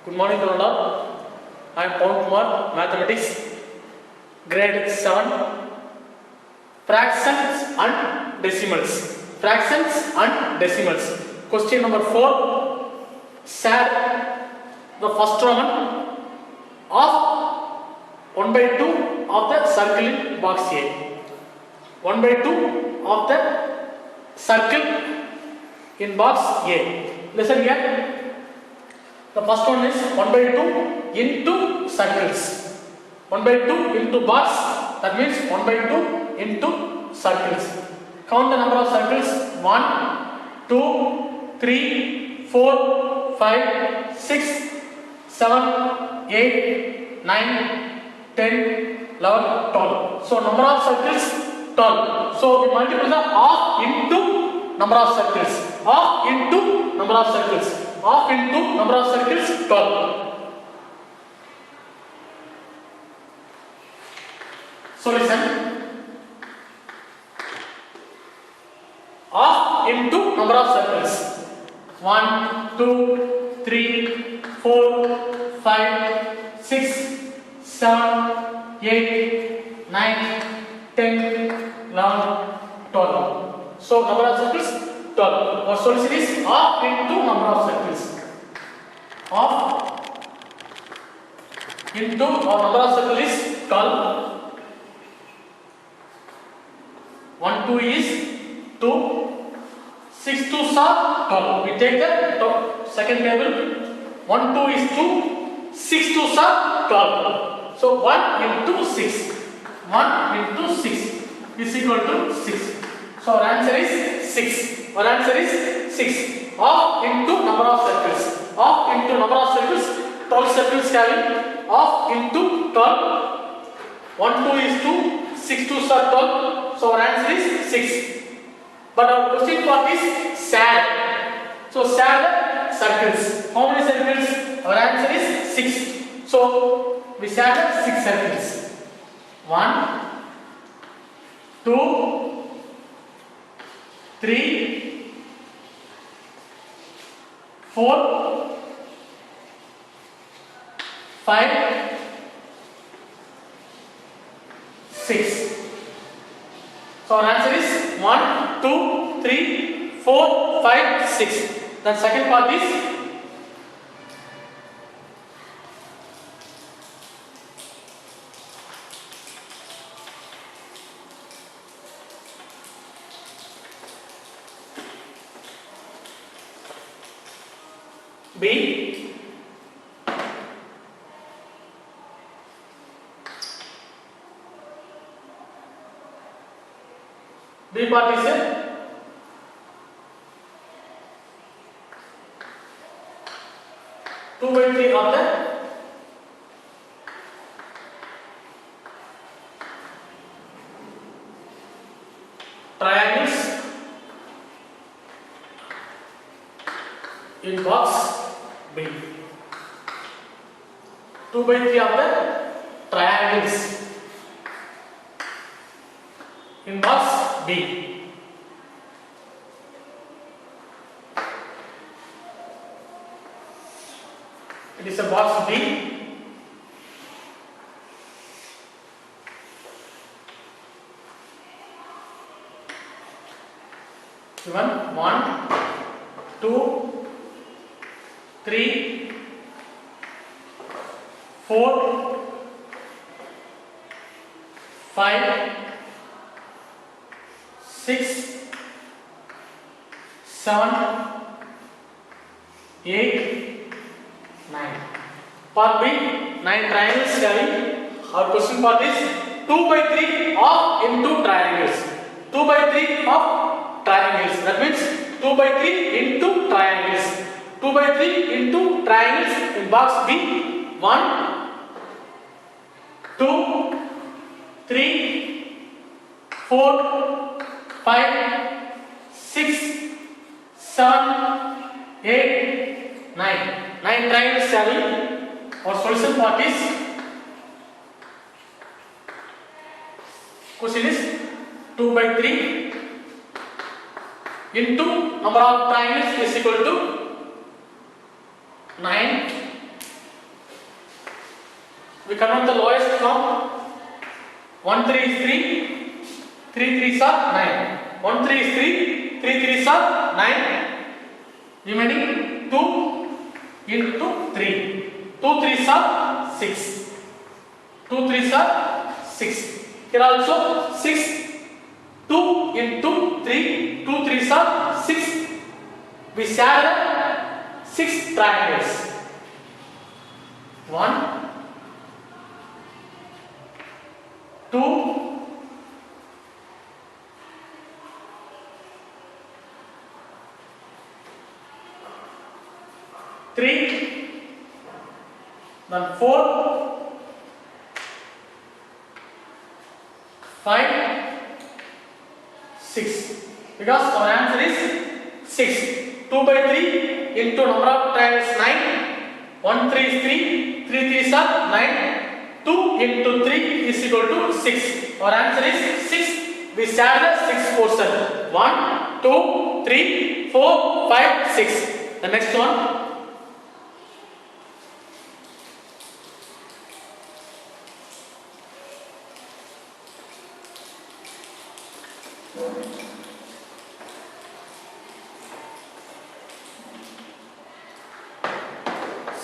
Good morning, Lord. I am Pawan Kumar, Mathematics, Grade 7, Fractions and Decimals. Fractions and Decimals. Question number 4. Add the first Roman of 1 by 2 of the circle in box A. 1 by 2 of the circle in box A. Listen here. The first one is 1 by 2 into circles. 1 by 2 into box, that means 1 by 2 into circles. Count the number of circles. 1, 2, 3, 4, 5, 6, 7, 8, 9, 10, 11, 12. So number of circles 12. So we multiply the half into number of circles. Half into number of circles. Half into number of circles 12. Solution. Half into number of circles. 1, 2, 3, 4, 5, 6, 7, 8, 9, 10, 11, 12. So number of circles 12. Our solution is half into number of circles. Half into our number of circles is 12. 1, 2 is 2. 6 2s are 12. We take the second table. 1, 2 is 2. 6 2s are 12. So 1 into 6. 1 into 6 is equal to 6. So our answer is 6. Our answer is 6. Half into number of circles. Half into number of circles. 12 circles having half into 12. 1, 2 is 2. 6 2s are 12. So our answer is 6. But our question part is add. So add the circles. How many circles? Our answer is 6. So we add 6 circles. 1, 2, 3, 4, 5, 6. So our answer is 1, 2, 3, 4, 5, 6. Then second part is B. B part is 2 by 3 of the triangles in box B. 2 by 3 of the triangles in box B. It is a box B. Given 1, 2, 3, 4, 5, 6, 7, 8, 9. Part B, 9 triangles having. Our question part is 2 by 3 of into triangles. 2 by 3 of triangles. That means 2 by 3 into triangles. 2 by 3 into triangles in box B. 1, 2, 3, 4, 5, 6, 7, 8, 9. 9 triangles having. Our solution part is, question is 2 by 3 into number of triangles is equal to 9 We convert the lowest from 1 3 is 3, 3 3s are 9. 1 3 is 3, 3 3s are 9. Remaining 2 into 3. 2 3s are 6. 2 3s are 6. Here also 6. 2 into 3. 2 3s are 6. We share 6 triangles. 1, 2, 3, then 4, 5, 6. Because our answer is 6. 2 by 3 into number of triangles 9. 1 3 is 3. 3 3s are 9. 2 into 3 is equal to 6. Our answer is 6. We share the 6 portion. 1, 2, 3, 4, 5, 6. The next one.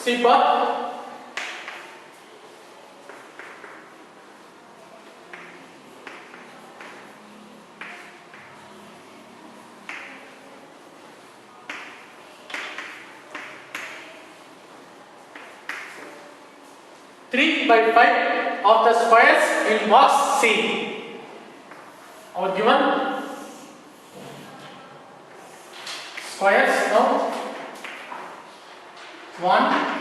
C part. Three by 5 of the squares in box C. Our given squares now 1,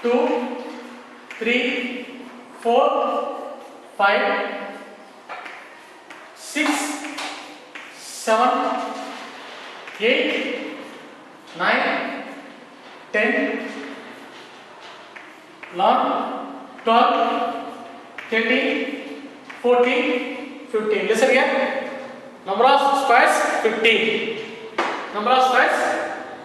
2, 3, 4, 5, 6, 7, 8, 9, 10, 11, 12, 13, 14, 15. Listen here. Number of squares 15. Number of squares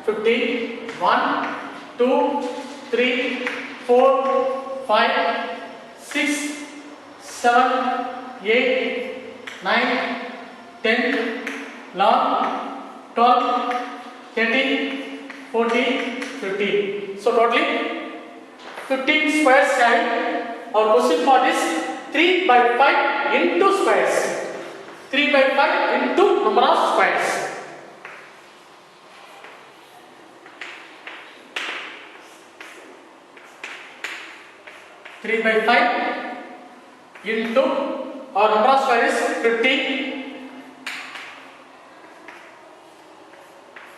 15. 1, 2, 3, 4, 5, 6, 7, 8, 9, 10, 11, 12, 13, 14, 15. So totally 15 squares having. Our question part is 3 by 5 into squares. 3 by 5 into number of squares. 3 by 5 into our number of square is 15.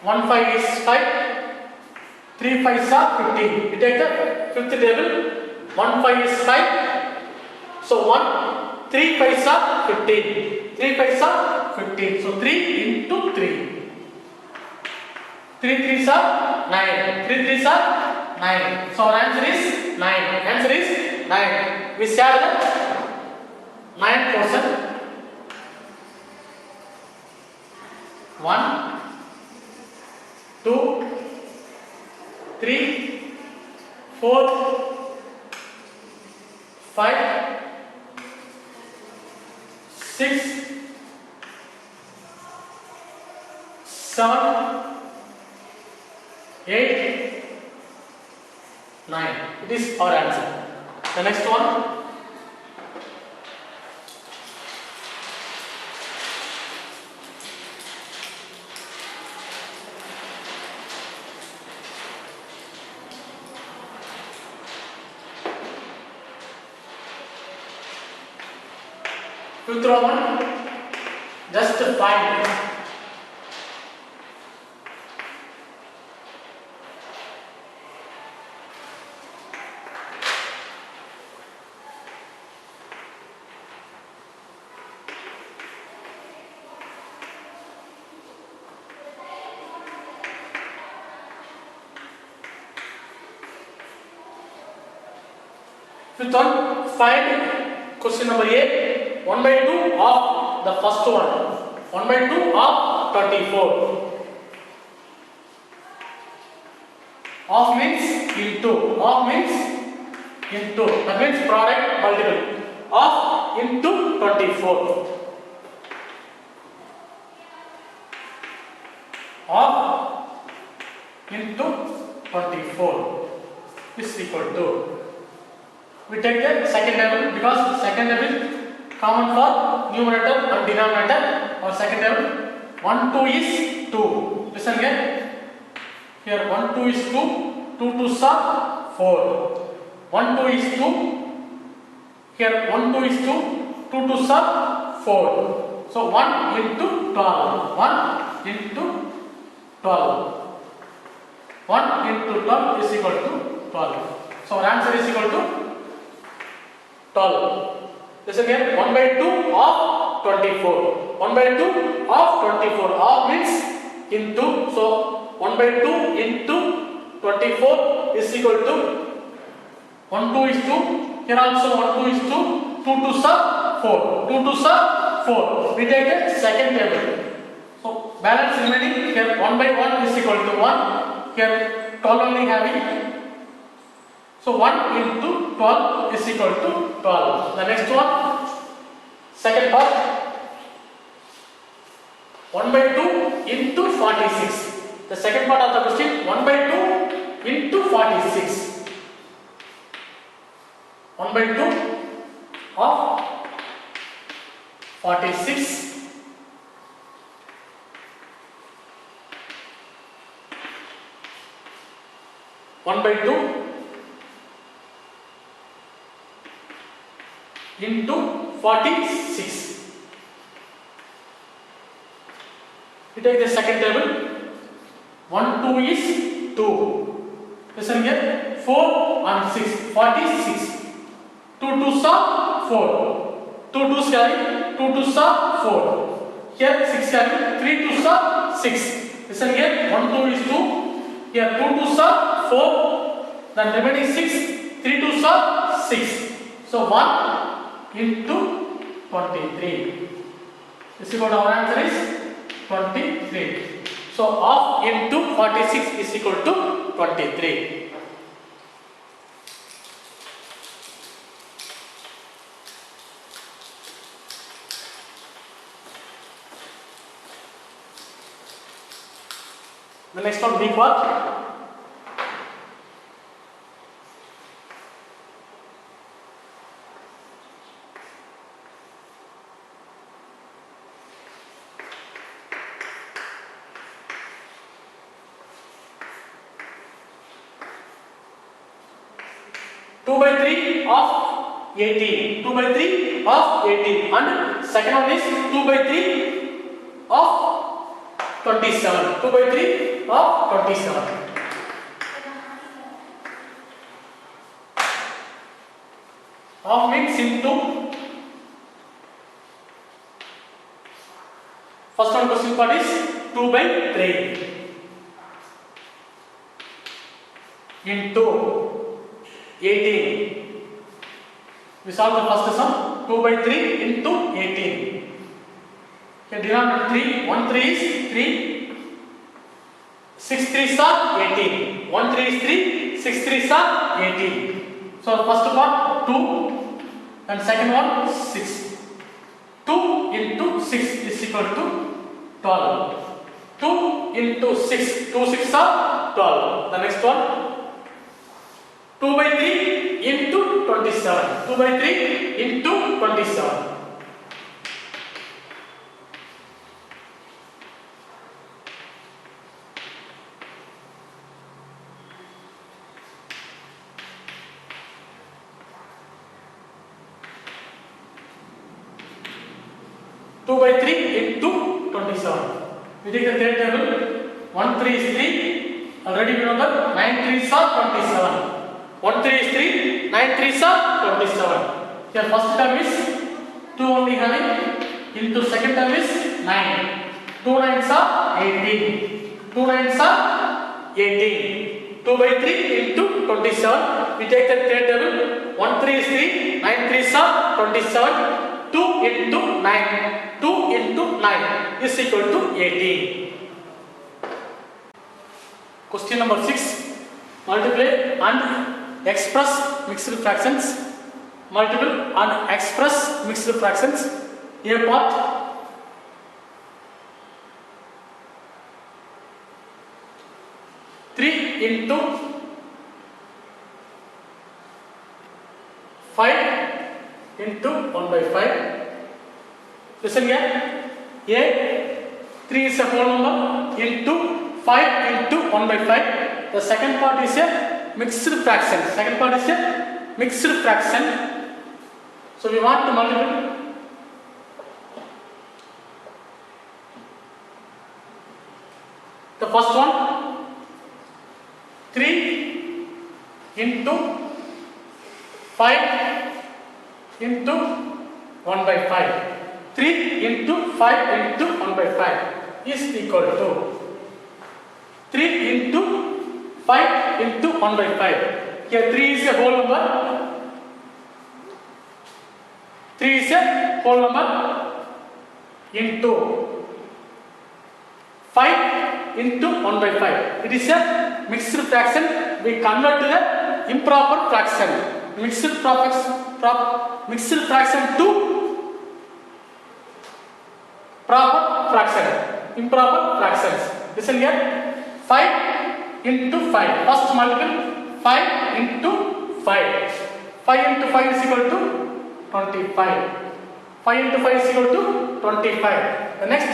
1 5 is 5. 3 5s are 15. We take the fifth table. 1 5 is 5. So 3 5s are 15. 3 5s are 15. So 3 into 3. 3 3s are 9. 3 3s are 9. So our answer is 9. Answer is 9. We share the 9 portion. 1, 2, 3, 4, 5, 6, 7, 8, 9. It is our answer. The next one. Fifth Roman, just find. Fifth one, find question number A. 1 by 2 of the first one. 1 by 2 of 24. Of means into. Of means into, that means product multiple of into 24 of into 24 is equal to, we take the second table because second table common for numerator and denominator. Our second table 1 2 is 2. Listen again. Here 1 2 is 2, 2 2s are 4. 1 2 is 2. Here 1 2 is 2, 2 2s are 4. So 1 into 12. 1 into 12. 1 into 12 is equal to 12. So our answer is equal to 12. This again 1 by 2 of 24. 1 by 2 of 24. Of means into. So 1 by 2 into 24 is equal to 1 2 is 2. Here also 1 2 is 2. 2 2s are 4. 2 2s are 4. We take the second table. So balance remaining here 1 by 1 is equal to 1. Here 12 only having. So 1 into 12 is equal to 12. The next one, second part, 1 by 2 into 46. The second part of the question, 1 by 2 into 46. 1 by 2 of 46. 1 by 2 into 46. We take the second table. 1 2 is 2. Listen here. 4 and 6. 46. 2 2s are 4. 2 2s carry. 2 2s are 4. Here 6 carry. 3 2s are 6. Listen here. 1 2 is 2. Here 2 2s are 4. Then remaining 6. 3 2s are 6. So 1 into 23. This is what our answer is 23. So of into 46 is equal to 23. The next one, B part. Two by 3 of 18. 2 by 3 of 18. And second one is 2 by 3 of 27. 2 by 3 of 27. Of means into. First one question part is 2 by 3 into 18. We solve the first sum. 2 by 3 into 18. Okay, denominator 3. 1 3 is 3. 6 3s are 18. 1 3 is 3. 6 3s are 18. So first part 2 and second one 6. 2 into 6 is equal to 12. 2 into 6. 2 6s are 12. The next one 2 by 3 into 27. 2 by 3 into 27. Two by 3 into 27. We take the third table. 1 3 is 3. Already we know that 9 3s are 27. 1 3 is 3, 9 3s are 27. Here first term is 2 only having, into second term is 9. 2 9s are 18. 2 9s are 18. 2 by 3 into 27. We take the third table. 1 3 is 3, 9 3s are 27. 2 into 9. 2 into 9 is equal to 18. Question number 6. Multiply and express mixed fractions, multiple and express mixed fractions. A part three into 5 into 1 by 5. Listen here. A 3 is a whole number into 5 into 1 by 5. The second part is a mixed fraction. Second part is a mixed fraction. So we want to multiply the first one 3 into 5 into 1 by 5. 3 into 5 into 1 by 5 is equal to 3 into 5 into 1 by 5. Here 3 is a whole number. 3 is a whole number into 5 into 1 by 5. It is a mixed fraction. We convert to the improper fraction. Mixed fraction to proper fraction. Improper fractions. Listen here. 5 into 5. First multiple 5 into 5. 5 into 5 is equal to 25. 5 into 5 is equal to 25. The next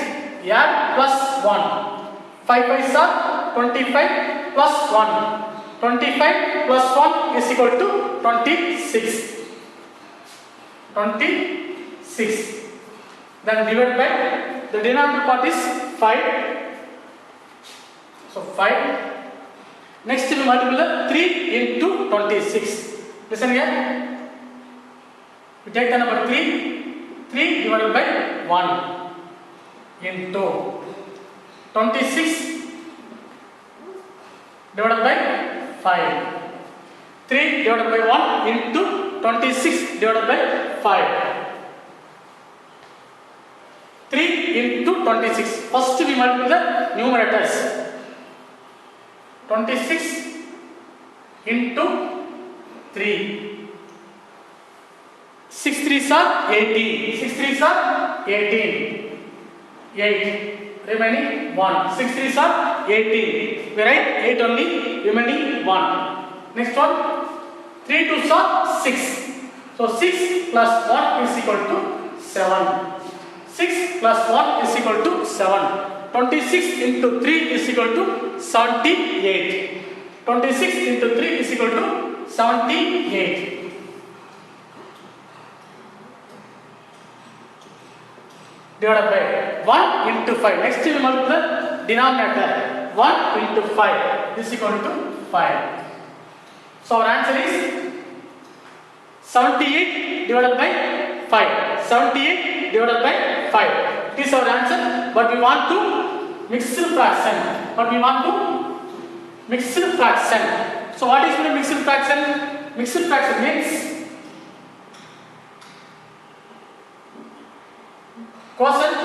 add plus 1. 5 5s are 25 plus 1. 25 plus 1 is equal to 26. 26. Then divided by the denominator part is 5. So 5. Next we multiply 3 into 26. Listen here. We take the number 3. 3 divided by 1 into 26 divided by 5. 3 divided by 1 into 26 divided by 5. 3 into 26. First we multiply the numerators. 26 into 3. 6 3s are 18. 6 3s are 18. 8. Remaining 1. 6 3s are 18. We write 8 only. Remaining 1. Next one. 3 2s are 6. So 6 plus 1 is equal to 7. 6 plus 1 is equal to 7. 26 into 3 is equal to 78. 26 into 3 is equal to 78. Divided by 1 into 5. Next we multiply the denominator. 1 into 5 is equal to 5. So our answer is 78 divided by 5. 78 divided by 5. It is our answer. But we want to mixed fraction. Mixed fraction. So what is the mixed fraction? Mixed fraction means quotient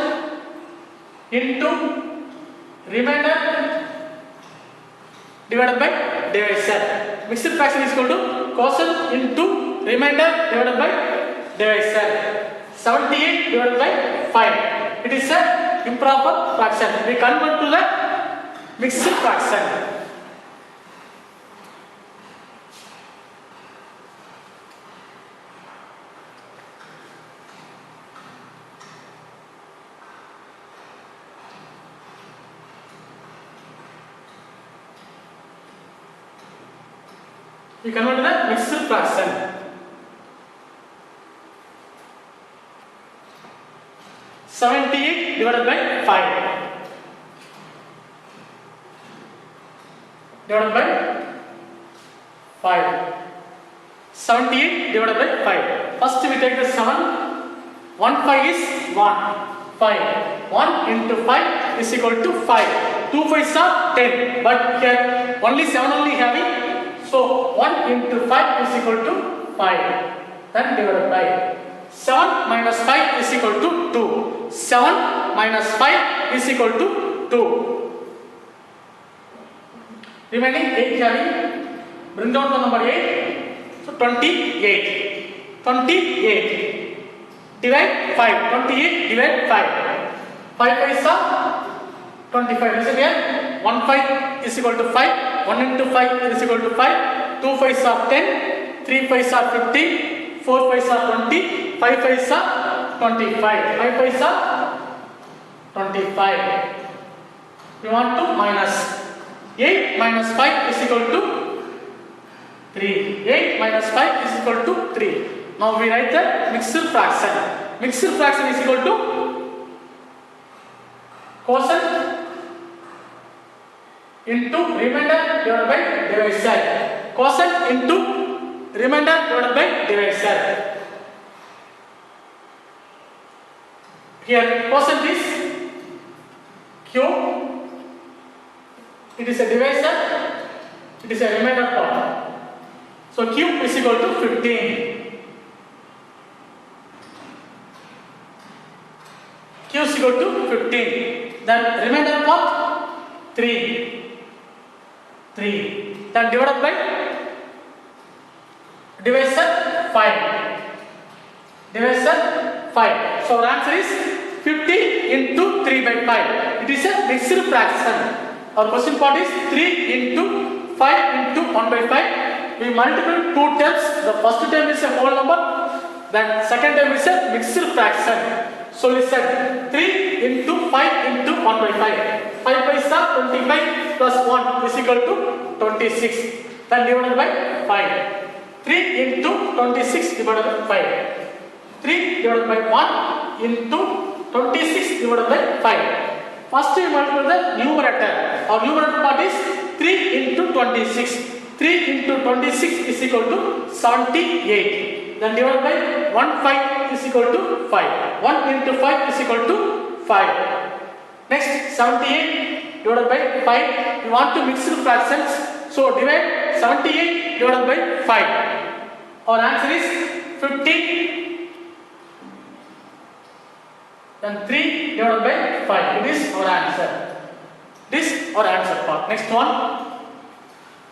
into remainder divided by divisor. Mixed fraction is equal to quotient into remainder divided by divisor. 78 divided by 5. It is a improper fraction. We convert to the mixed fraction. We convert to the mixed fraction. 78 divided by 5 divided by 5. 78 divided by 5. First we take the 7. 1 5 is 1. 5. 1 into 5 is equal to 5. 2 5s are 10. But here only 7 only having. So 1 into 5 is equal to 5. Then divided by 7 minus 5 is equal to 2. 7 minus 5 is equal to 2. Remaining 8 having Bring down the number 8. So 28. 28. Divide 5. 28 divide 5. 5 paisa 25. Listen here. 1 5 is equal to 5. 1 into 5 is equal to 5. 2 5s are 10. 3 5s are 15. 4 5s are 20. 5 5s are 25. 5 paisa 25. We want to minus. 8 minus 5 is equal to 3. 8 minus 5 is equal to 3. Now we write the mixed fraction. Mixed fraction is equal to quotient into remainder divided by divisor. Quotient into remainder divided by divisor. Here quotient is Q. It is a divisor. It is a remainder part. So Q is equal to 15. Q is equal to 15. Then remainder part 3. 3. Then divided by divisor 5. Divisor 5. So our answer is 50 into 3 by 5. It is a mixed fraction. Our question part is 3 into 5 into 1 by 5. We multiply 2 terms. The first term is a whole number. Then second term is a mixed fraction. So listen, 3 into 5 into 1 by 5. 5 paisa 25 plus 1 is equal to 26. Then divided by 5. 3 into 26 divided by 5. 3 divided by 1 into 26 divided by 5. First we multiply the numerator. Our numerator part is 3 into 26. 3 into 26 is equal to 78. Then divided by 1 5 is equal to 5. 1 into 5 is equal to 5. Next 78 divided by 5. We want to mix the fractions. So divide 78 divided by 5. Our answer is 50. Then 3 divided by 5. It is our answer. This our answer part. Next one.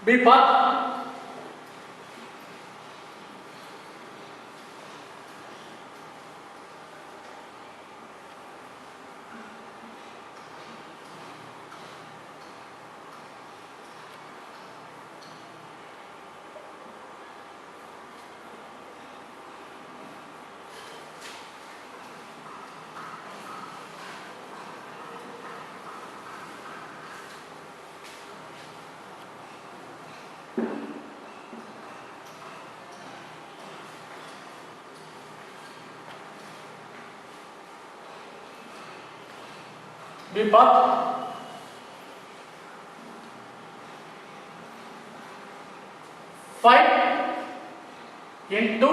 B part. B part. Five into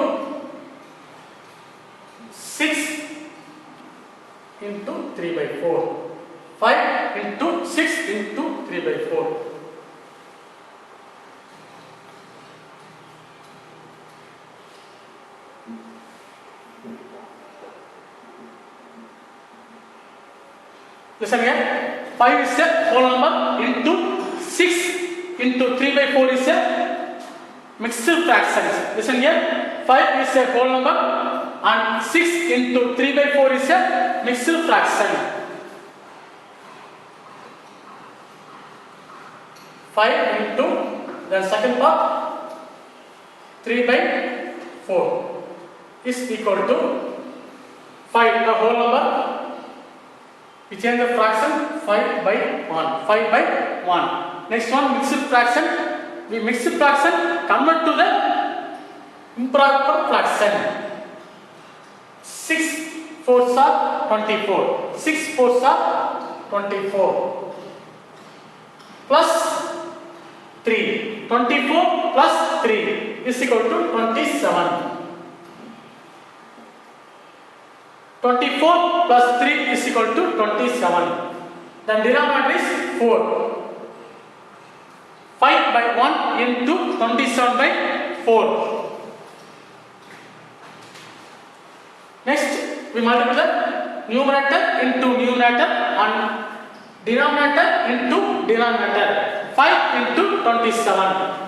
6 into 3 by 4. 5 into 6 into 3 by 4. Listen here. 5 is a whole number into 6 into 3 by 4 is a mixed fractions. Listen here. 5 is a whole number and 6 into 3 by 4 is a mixed fraction. 5 into the second part 3 by 4 is equal to 5 the whole number. We change the fraction 5 by 1. 5 by 1. Next one mixed fraction. We mixed fraction convert to the improper fraction. 6 4s are 24. 6 4s are 24. Plus 3. 24 plus 3 is equal to 27. 24 plus 3 is equal to 27. Then denominator is 4. 5 by 1 into 27 by 4. Next, we multiply the numerator into numerator and denominator into denominator. 5 into 27.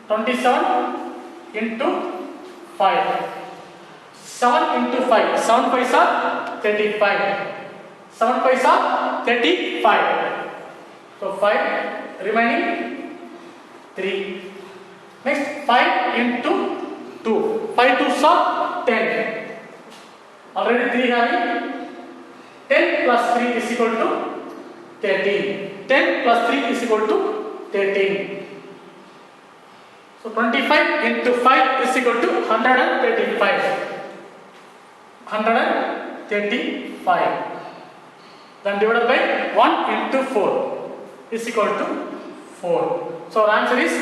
27 into 5. 7 into 5. 7 5s are 35. 7 5s are 35. So 5 remaining 3. Next 5 into 2. 5 2s are 10. Already 3 having 10 plus 3 is equal to 13. 10 plus 3 is equal to 13. So 25 into 5 is equal to 135. 135. Then divided by 1 into 4 is equal to 4. So our answer is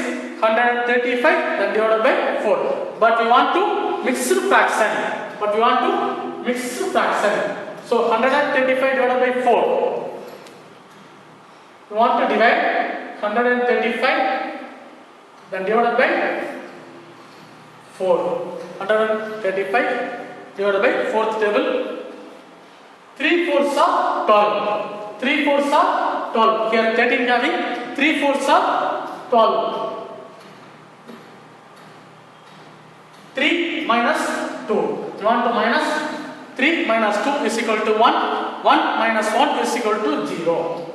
135 then divided by 4. But we want to mix fraction. So 135 divided by 4. We want to divide 135 then divided by 4. 135 divided by 4th table. 3 4s are 12. 3 4s are 12. Here 13 having 3 4s are 12. 3 minus 2. You want to minus 3 minus 2 is equal to 1. 1 minus 1 is equal to 0.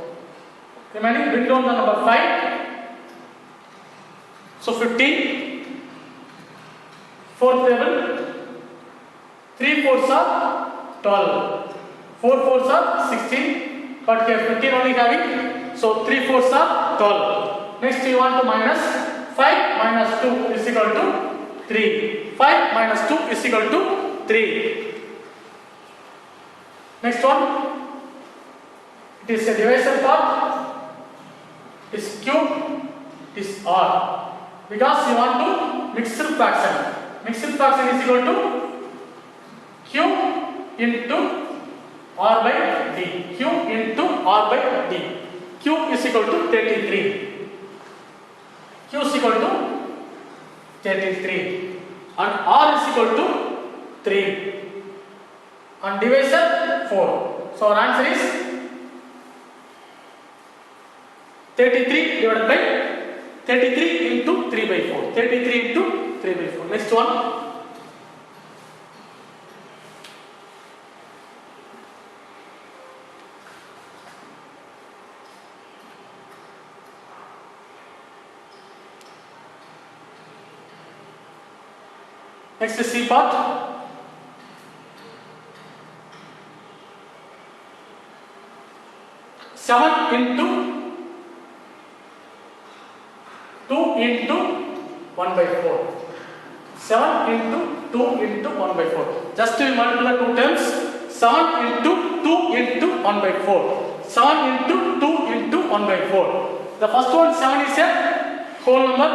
Remaining, bring down the number 5. So 15. 4th table. 3 4s are 12. 4 4s are 16. But here 15 only having. So 3 4s are 12. Next you want to minus 5 minus 2 is equal to 3. 5 minus 2 is equal to 3. Next one. It is a divisor part. It is cube. It is R. Because you want to mix fraction. Mixed fraction is equal to Q into R by D. Q into R by D. Q is equal to 33. Q is equal to 33. And R is equal to 3. And divisor 4. So our answer is 33 divided by 33 into 3 by 4. 33 into 3 by 4. Next one. Next is C part. Seven into 2 into 1 by 4. 7 into 2 into 1 by 4. Just to multiply two terms. 7 into 2 into 1 by 4. 7 into 2 into 1 by 4. The first one 7 is a whole number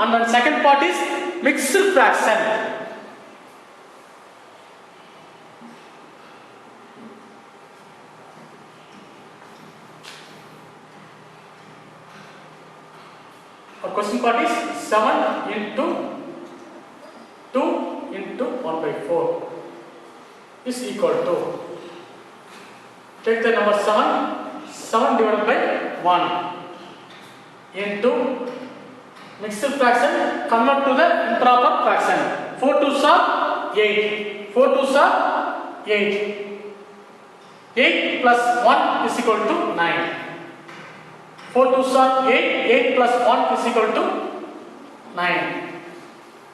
and then second part is mixed fraction. Our question part is 7 into 2 into 1 by 4 is equal to, take the number 7, 7 divided by 1 into mixed fraction, convert to the improper fraction. 4 2s are 8. 4 2s are 8. 8 plus 1 is equal to 9. 4 2s are 8. 8 plus 1 is equal to 9.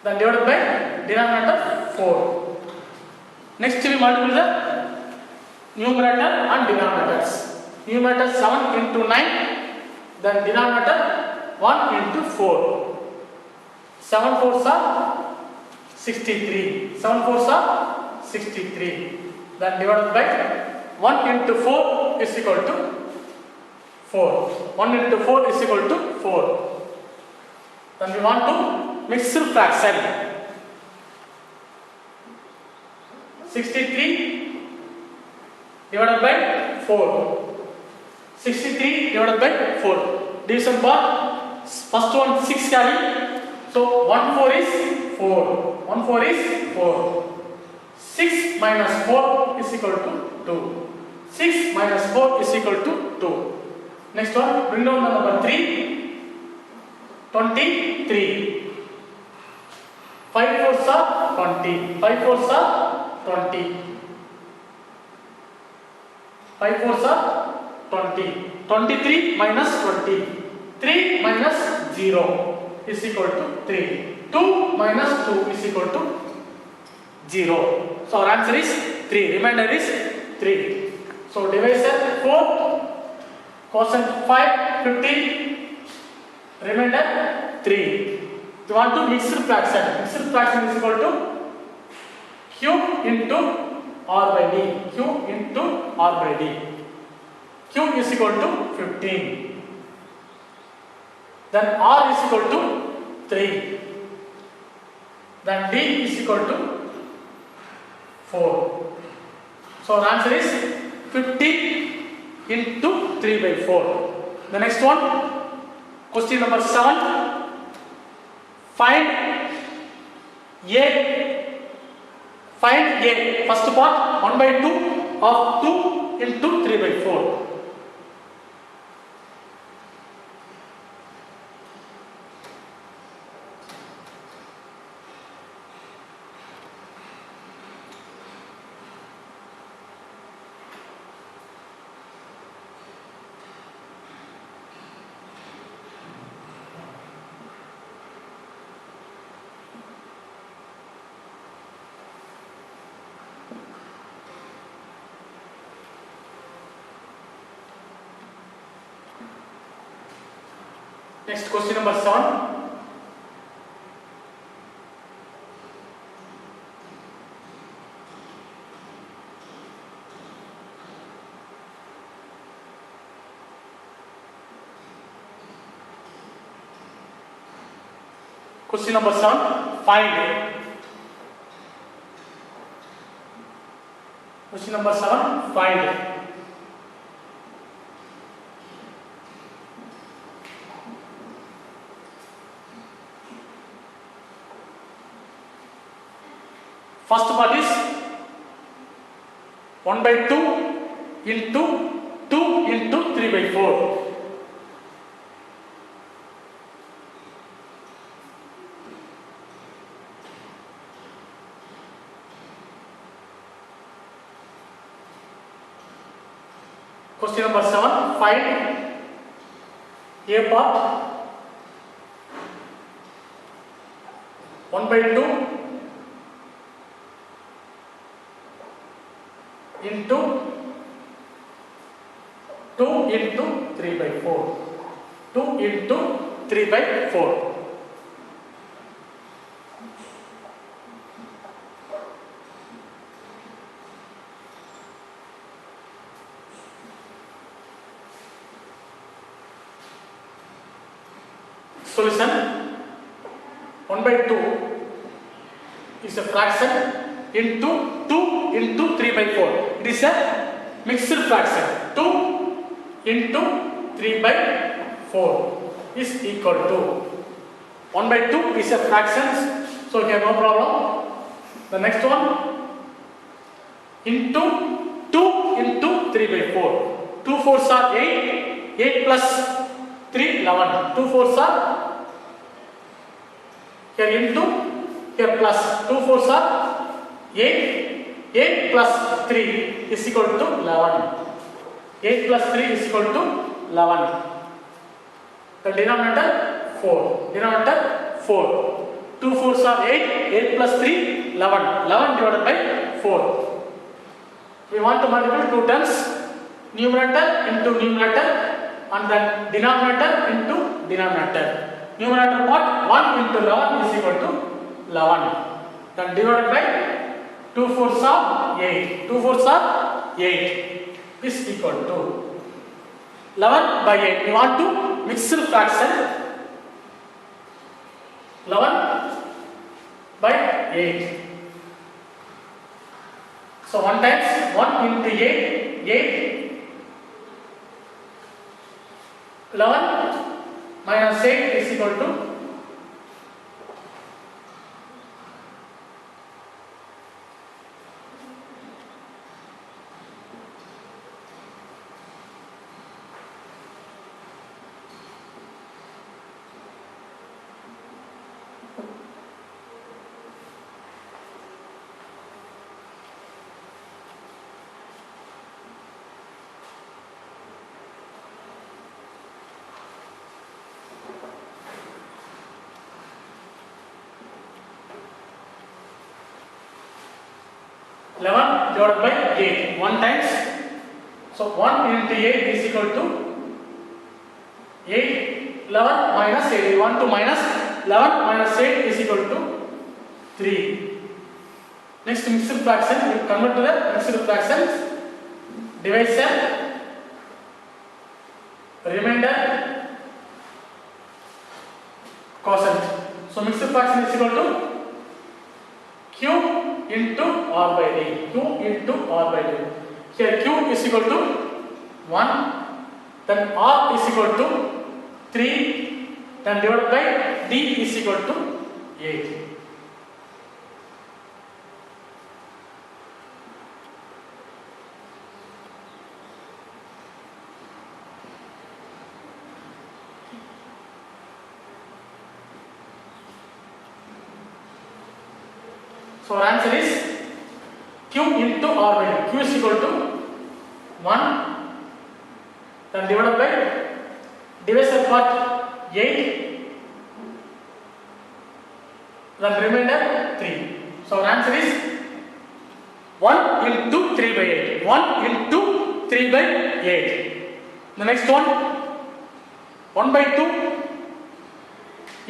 Then divided by denominator 4. Next we multiply the numerator and denominators. Numerator 7 into 9. Then denominator 1 into 4. 7 4s are 63. 7 4s are 63. Then divided by 1 into 4 is equal to 4. 1 into 4 is equal to 4. Then we want to mix fraction. 63 divided by 4. 63 divided by 4. Division part. First one 6 carry. So 1 4 is 4. 1 4 is 4. 6 minus 4 is equal to 2. 6 minus 4 is equal to 2. Next one, bring down the number 3. 23. 5 fours are 20. 5 fours are 20. 5 fours are 20. 23 minus 20. 3 minus 0 is equal to 3. 2 minus 2 is equal to 0. So our answer is 3. Remainder is 3. So divisor 4, quotient 5, 15, remainder 3. You want to mixed fraction. Mixed fraction is equal to Q into R by D. Q into R by D. Q is equal to 15. Then R is equal to 3. Then D is equal to 4. So our answer is 50 into 3 by 4. The next one, question number 7. Find A. Find A. First part 1 by 2 of 2 into 3 by 4. Next question number 7. Question number 7. Find. Question number 7. Find. First part is 1 by 2 into 2 into 3 by 4. Question number 7. Find A part 1 by 2 into 2 into 3 by 4. 2 into 3 by 4. Solution. 1 by 2 is a fraction into 2 into 3 by 4. It is a mixed fraction. 2 into 3 by 4 is equal to 1 by 2 is a fraction. So here no problem. The next one into 2 into 3 by 4. 2 fours are 8. 8 plus 3 11. 2 fours are here into here plus 2 fours are 8. 8 plus 3 is equal to 11. 8 plus 3 is equal to 11. The denominator 4. Denominator 4. 2 fours are 8. 8 plus 3 11. 11 divided by 4. We want to multiply two terms. Numerator into numerator and then denominator into denominator. Numerator part 1 into 11 is equal to 11. Then divided by 2 fours are 8. 2 fours are 8 is equal to 11 by 8. We want to mix fraction. 11 by 8. So 1 times 1 into 8. 8. 11 minus 8 is equal to 11 11 divided by 8. 1 times. So 1 into 8 is equal to 8. 11 minus 8. 1 to minus 11 minus 8 is equal to 3. Next mixed fraction. We convert to the mixed fractions. Divisor, remainder, quotient. So mixed fraction is equal to Q into R by D. Q into R by D. Here Q is equal to 1, then R is equal to 3, then divided by D is equal to 8. So our answer is Q into R by D. Q is equal to 1, then divided by divisor part 8, then remainder 3. So our answer is 1 into 3 by 8. 1 into 3 by 8. The next one, 1 by 2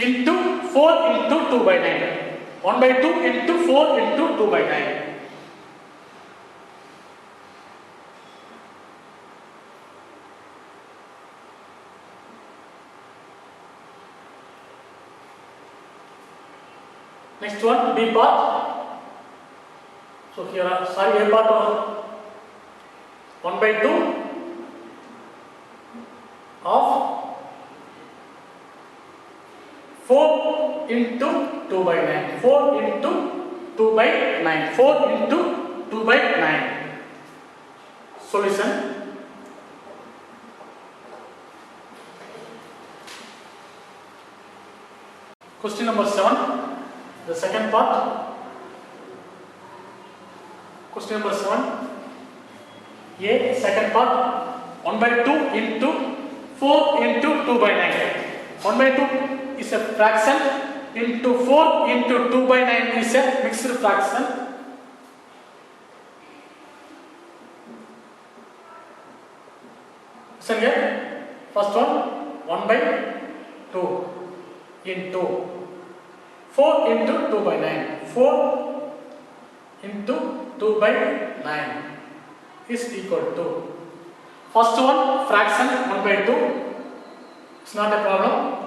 into 4 into 2 by 9. 1 by 2 into 4 into 2 by 9. Next one, B part. So here are, A part of 1 by 2 of 4 into 2 by 9. 4 into 2 by 9. 4 into 2 by 9. Solution. Question number 7. The second part. Question number 7. A, second part. 1 by 2 into 4 into 2 by 9. 1 by 2 is a fraction, into 4 into 2 by 9 is a mixed fraction. So here, first one, 1 by 2 into 4 into 2 by 9. 4 into 2 by 9 is equal to, first one, fraction 1 by 2, it's not a problem,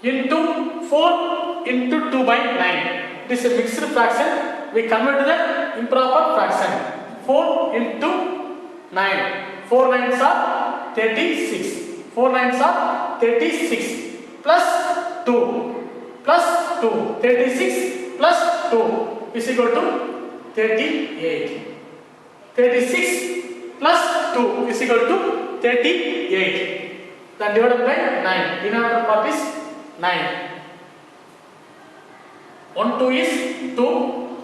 into 4 into 2 by 9. This is a mixed fraction. We convert to the improper fraction. 4 into 9. 4 9s are 36. 4 9s are 36. Plus 2. Plus 2. 36 plus 2 is equal to 38. 36 plus 2 is equal to 38. Then divided by 9. Denominator part is 9. 1 2 is 2.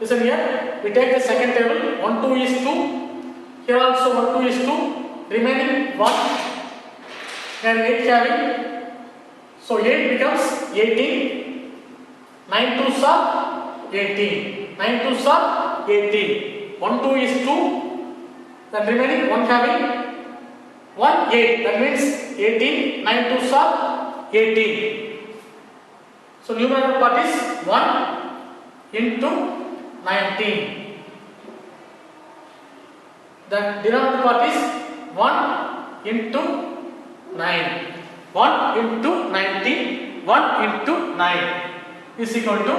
Listen here. We take the second table. 1 2 is 2. Here also 1 2 is 2. Remaining 1. Then 8 having. So 8 becomes 18. 9 2s are 18. 9 2s are 18. 1 2 is 2. Then remaining 1 having 1 8. That means 18. 9 2s are 18. So numerator part is 1 into 19. Then denominator part is 1 into 9. 1 into 19. 1 into 9 is equal to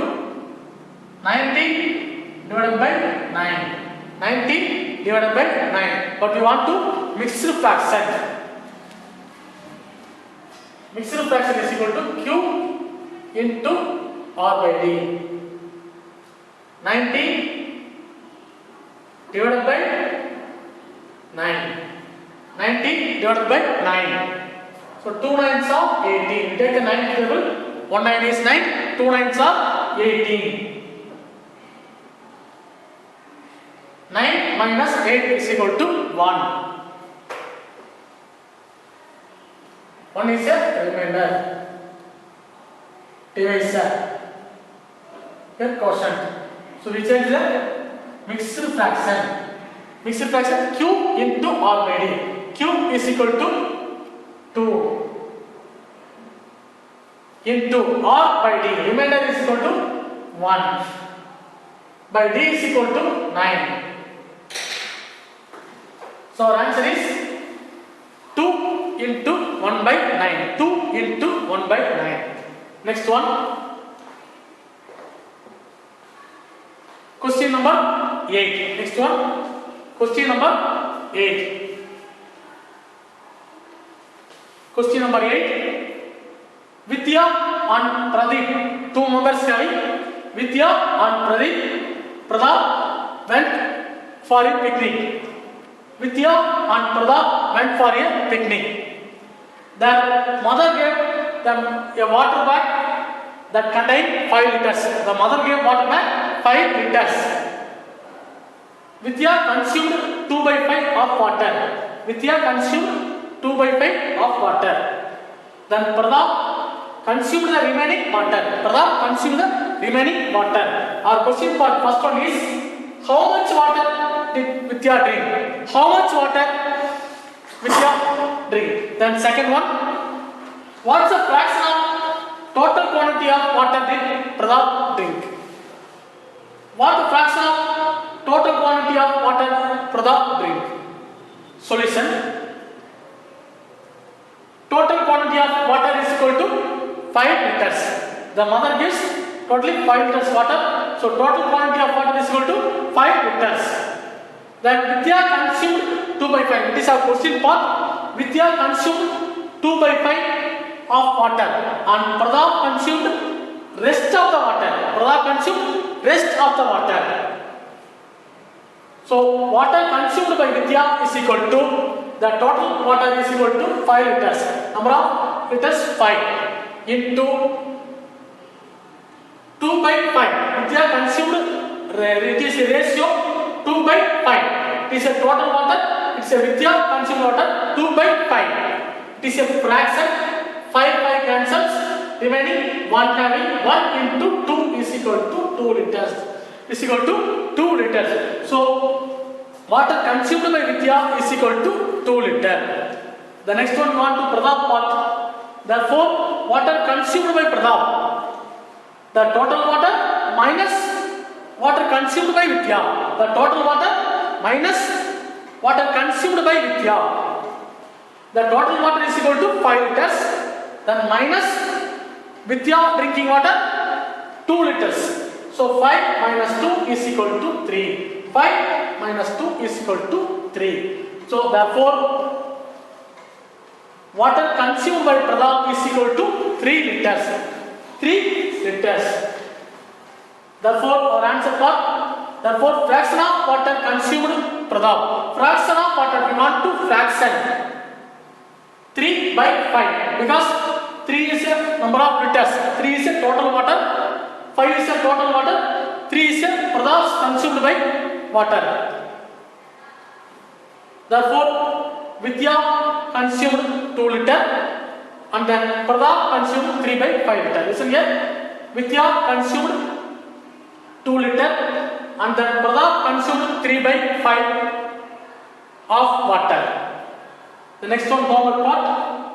19 divided by 9. 19 divided by 9. But we want to mix fraction. Mixed fraction is equal to Q into R by D. 19 divided by 9. 19 divided by 9. So 2 9s are 18. We take the 9th table. 1 9 is 9. 2 9s are 18. 9 minus 8 is equal to 1. 1 is a remainder. Divisor. Here quotient. So we change the mixed fraction. Mixed fraction Q into R by D. Q is equal to 2 into R by D. Remainder is equal to 1 by D is equal to 9. So our answer is 2 into 1 by 9. 2 into 1 by 9. Next one. Question number 8. Next one. Question number 8. Question number 8. Vidya and Pradeep, two members having Vidya and Pradap went for a picnic. Vidya and Pradap went for a picnic. Their mother gave them a water bag that contained 5 liters. The mother gave water bag 5 liters. Vidya consumed 2 by 5 of water. Vidya consumed 2 by 5 of water. Then Pradap consumed the remaining water. Pradap consumed the remaining water. Our question for first one is, how much water did Vidya drink? How much water Vidya drink? Then second one, what's the fraction of total quantity of water did Pradap drink? What the fraction of total quantity of water Pradap drink? Solution. Total quantity of water is equal to 5 liters. The mother gives totally 5 liters water. So total quantity of water is equal to 5 liters. Then Vidya consumed 2 by 5. It is our question part. Vidya consumed 2 by 5 of water and Pradap consumed rest of the water. Pradap consumed rest of the water. So water consumed by Vidya is equal to, the total water is equal to 5 liters. Number of liters 5 into 2 by 5. Vidya consumed, it is a ratio 2 by 5. It is a total water. It is a Vidya consumed water 2 by 5. It is a fraction. 5 cancels. Remaining 1 having 1 into 2 is equal to 2 liters. Is equal to 2 liters. So water consumed by Vidya is equal to 2 liters. The next one we want to Pradap part. Therefore, water consumed by Pradap, the total water minus water consumed by Vidya. The total water minus water consumed by Vidya. The total water is equal to 5 liters. Then minus Vidya drinking water 2 liters. So 5 minus 2 is equal to 3. 5 minus 2 is equal to 3. So therefore, water consumed by Pradap is equal to 3 liters. 3 liters. Therefore, our answer for, therefore, fraction of water consumed Pradap. Fraction of water, we want to fraction 3 by 5 because 3 is a number of liters. 3 is a total water. 5 is a total water. 3 is a Pradap's consumed by water. Therefore, Vidya consumed 2 liters and then Pradap consumed 3 by 5 liters. Listen here. Vidya consumed 2 liters and then Pradap consumed 3 by 5 of water. The next one, homework part.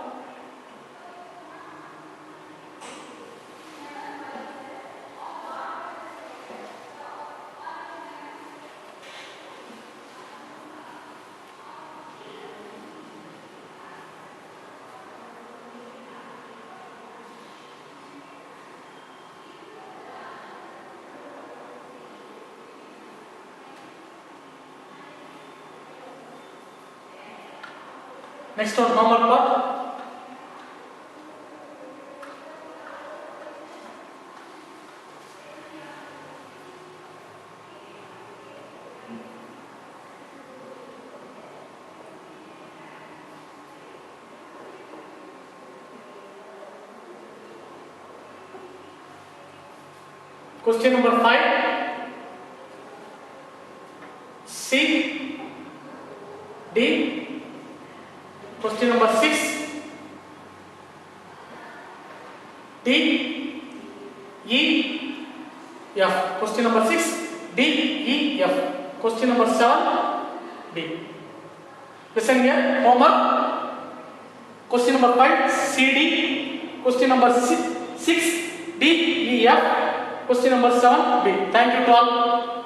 Next one, homework part. Question number 5. C, D. Question number 6. D, E, F. Question number 6. D, E, F. Question number 7 B. Listen here, homework. Question number 5 C D. Question number 6 D E F. Question number 7 B. Thank you to all.